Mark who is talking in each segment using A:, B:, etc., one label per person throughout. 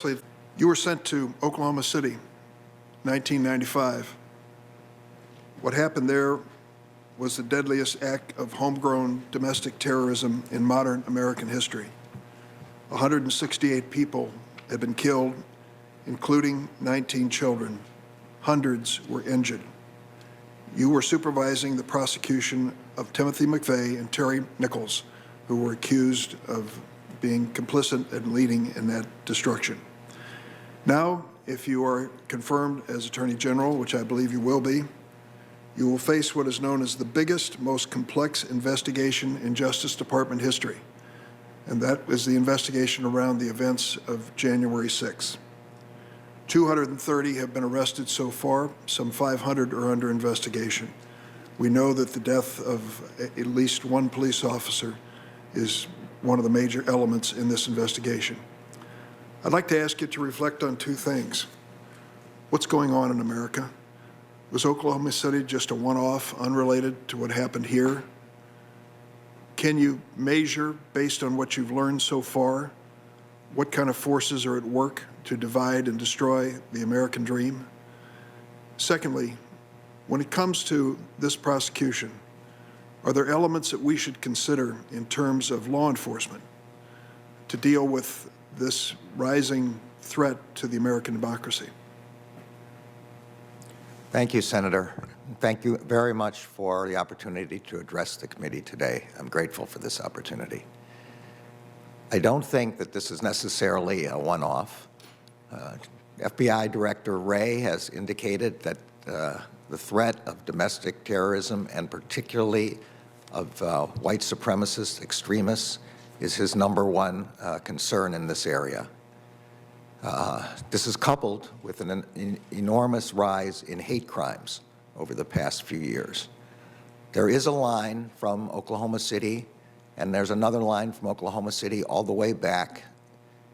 A: You were sent to Oklahoma City, 1995. What happened there was the deadliest act of homegrown domestic terrorism in modern American history. 168 people had been killed, including 19 children. Hundreds were injured. You were supervising the prosecution of Timothy McVeigh and Terry Nichols, who were accused of being complicit and leading in that destruction. Now, if you are confirmed as Attorney General, which I believe you will be, you will face what is known as the biggest, most complex investigation in Justice Department history, and that is the investigation around the events of January 6th. 230 have been arrested so far. Some 500 are under investigation. We know that the death of at least one police officer is one of the major elements in this investigation. I'd like to ask you to reflect on two things. What's going on in America? Was Oklahoma City just a one-off, unrelated to what happened here? Can you measure, based on what you've learned so far, what kind of forces are at work to divide and destroy the American dream? Secondly, when it comes to this prosecution, are there elements that we should consider in terms of law enforcement to deal with this rising threat to the American democracy?
B: Thank you, Senator. Thank you very much for the opportunity to address the committee today. I'm grateful for this opportunity. I don't think that this is necessarily a one-off. FBI Director Wray has indicated that the threat of domestic terrorism, and particularly of white supremacist extremists, is his #1 concern in this area. This is coupled with an enormous rise in hate crimes over the past few years. There is a line from Oklahoma City, and there's another line from Oklahoma City all the way back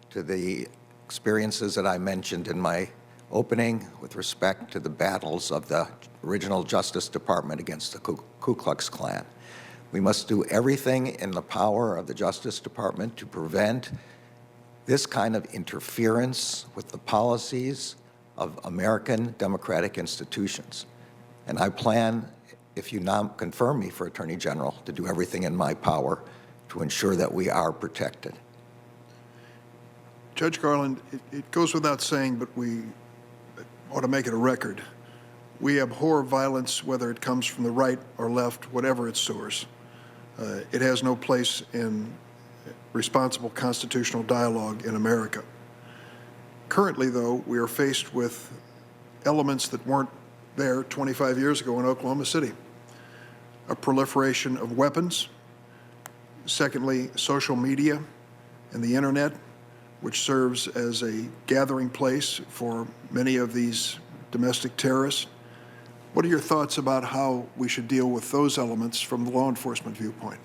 B: to the experiences that I mentioned in my opening with respect to the battles of the original Justice Department against the Ku Klux Klan. We must do everything in the power of the Justice Department to prevent this kind of interference with the policies of American democratic institutions. And I plan, if you now confirm me for Attorney General, to do everything in my power to ensure that we are protected.
A: Judge Garland, it goes without saying, but we ought to make it a record. We abhor violence, whether it comes from the right or left, whatever its source. It has no place in responsible constitutional dialogue in America. Currently, though, we are faced with elements that weren't there 25 years ago in Oklahoma City. A proliferation of weapons. Secondly, social media and the internet, which serves as a gathering place for many of these domestic terrorists. What are your thoughts about how we should deal with those elements from the law enforcement viewpoint?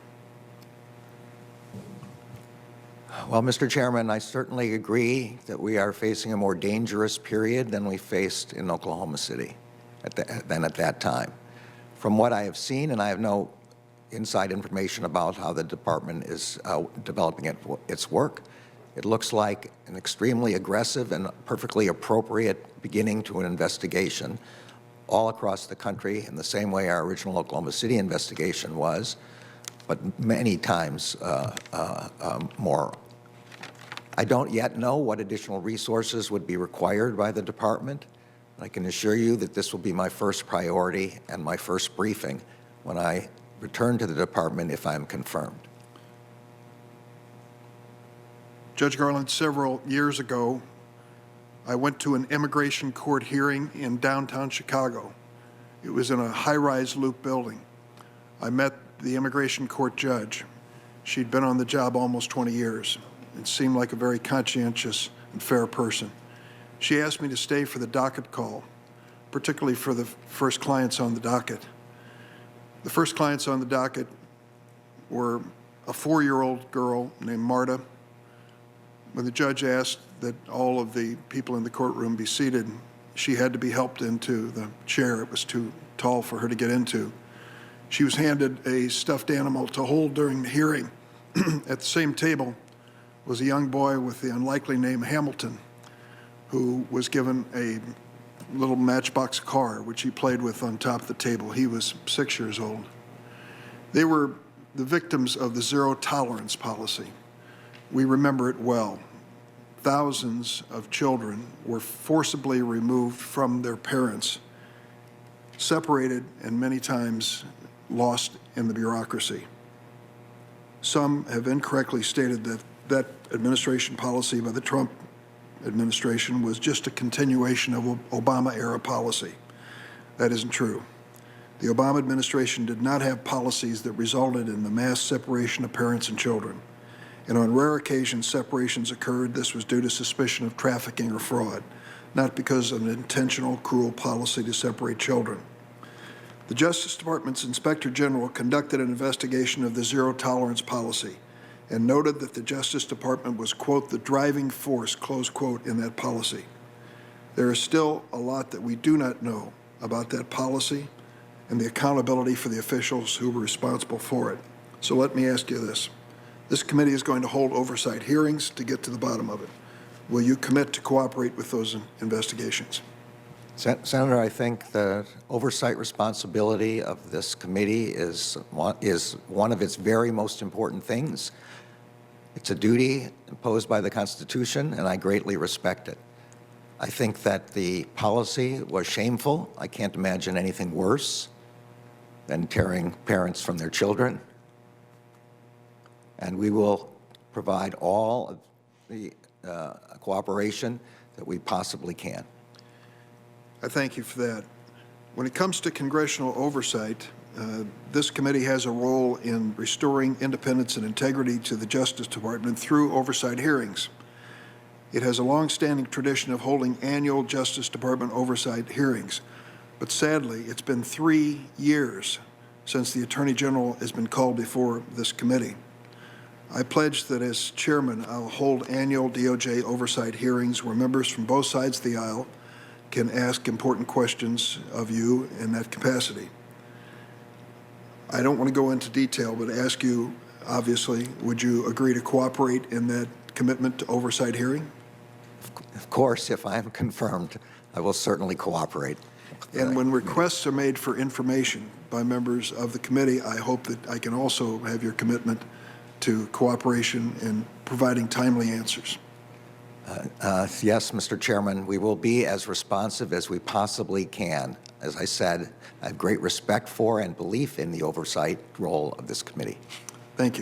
B: Well, Mr. Chairman, I certainly agree that we are facing a more dangerous period than we faced in Oklahoma City at that time. From what I have seen, and I have no inside information about how the department is developing its work, it looks like an extremely aggressive and perfectly appropriate beginning to an investigation all across the country in the same way our original Oklahoma City investigation was, but many times more. I don't yet know what additional resources would be required by the department. I can assure you that this will be my first priority and my first briefing when I return to the department if I'm confirmed.
A: Judge Garland, several years ago, I went to an immigration court hearing in downtown Chicago. It was in a high-rise loop building. I met the immigration court judge. She'd been on the job almost 20 years. It seemed like a very conscientious and fair person. She asked me to stay for the docket call, particularly for the first clients on the docket. The first clients on the docket were a 4-year-old girl named Marta. When the judge asked that all of the people in the courtroom be seated, she had to be helped into the chair. It was too tall for her to get into. She was handed a stuffed animal to hold during the hearing. At the same table was a young boy with the unlikely name Hamilton. who was given a little matchbox car, which he played with on top of the table. He was 6 years old. They were the victims of the zero tolerance policy. We remember it well. Thousands of children were forcibly removed from their parents, separated, and many times lost in the bureaucracy. Some have incorrectly stated that that administration policy by the Trump administration was just a continuation of Obama-era policy. That isn't true. The Obama administration did not have policies that resulted in the mass separation of parents and children. And on rare occasions, separations occurred. This was due to suspicion of trafficking or fraud, not because of an intentional, cruel policy to separate children. The Justice Department's Inspector General conducted an investigation of the zero tolerance policy and noted that the Justice Department was, quote, the driving force, close quote, in that policy. There is still a lot that we do not know about that policy and the accountability for the officials who were responsible for it. So let me ask you this. This committee is going to hold oversight hearings to get to the bottom of it. Will you commit to cooperate with those investigations?
B: Senator, I think the oversight responsibility of this committee is one of its very most important things. It's a duty imposed by the Constitution, and I greatly respect it. I think that the policy was shameful. I can't imagine anything worse than tearing parents from their children. And we will provide all of the cooperation that we possibly can.
A: I thank you for that. When it comes to congressional oversight, this committee has a role in restoring independence and integrity to the Justice Department through oversight hearings. It has a long-standing tradition of holding annual Justice Department oversight hearings, but sadly, it's been 3 years since the Attorney General has been called before this committee. I pledge that as chairman, I'll hold annual DOJ oversight hearings where members from both sides of the aisle can ask important questions of you in that capacity. I don't want to go into detail, but ask you, obviously, would you agree to cooperate in that commitment to oversight hearing?
B: Of course, if I am confirmed, I will certainly cooperate.
A: And when requests are made for information by members of the committee, I hope that I can also have your commitment to cooperation in providing timely answers.
B: Yes, Mr. Chairman, we will be as responsive as we possibly can. As I said, I have great respect for and belief in the oversight role of this committee.
A: Thank you.